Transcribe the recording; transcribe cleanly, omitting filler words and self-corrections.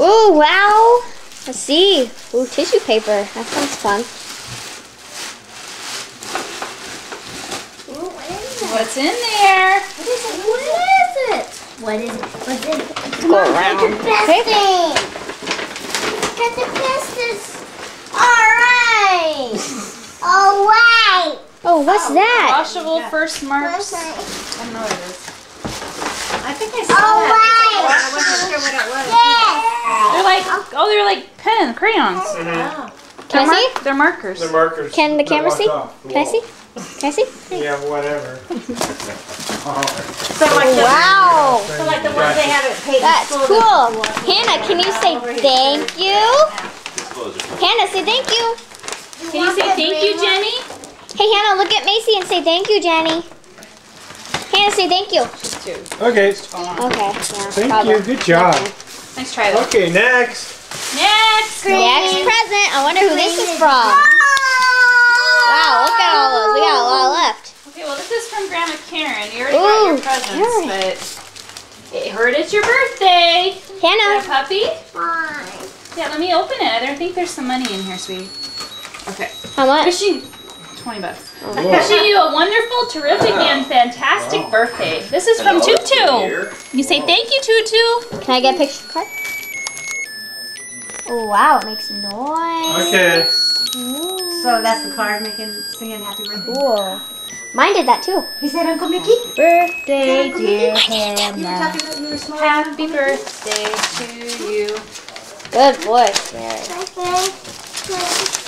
Ooh, wow. Let's see. Ooh, tissue paper. That sounds fun. Ooh, what is it? What's in there? What is it? What is it? What is it? What's in it? Go around. Okay. Got the bestest. Alright. Alright. Oh, what's that? Washable first marks. Alright. I don't know what it is. I think I saw that. Alright. I wasn't sure what it was. They're like pen crayons. Can I see? They're markers. The markers. Can the camera that see? walk off the Can I wall. see? Can I see? Yeah, whatever. So like the, Wow. so like the ones they have at Peyton That's School. cool. Hannah, can you say thank you? Hannah, say thank you. Can you say thank you, Jenny? Hey, Hannah, look at Macy and say thank you, Jenny. Hannah, say thank you. Okay. Okay. Yeah, Thank probably. you. Good job. Nice try though. Okay, next. Next. Next present. I wonder who this is from. Wow, look at all those. We got a lot left. Okay, well this is from Grandma Karen. You already got your Ooh, presents, but it heard it's your birthday. Hannah. Yeah, puppy? Fine. Yeah, let me open it. I don't think there's some money in here, sweetie. Okay. How much? Wishing $20. Wishing you a wonderful, terrific, and fantastic birthday. This is from Tutu. You say thank you, Tutu. Can I get a picture card? Oh, wow, it makes noise. Okay. So that's the card singing happy birthday. Cool. Mine did that too. He said Uncle Mickey? Birthday, dear You were Hannah. talking about you were small. Happy birthday to you. Good boy. There. Okay.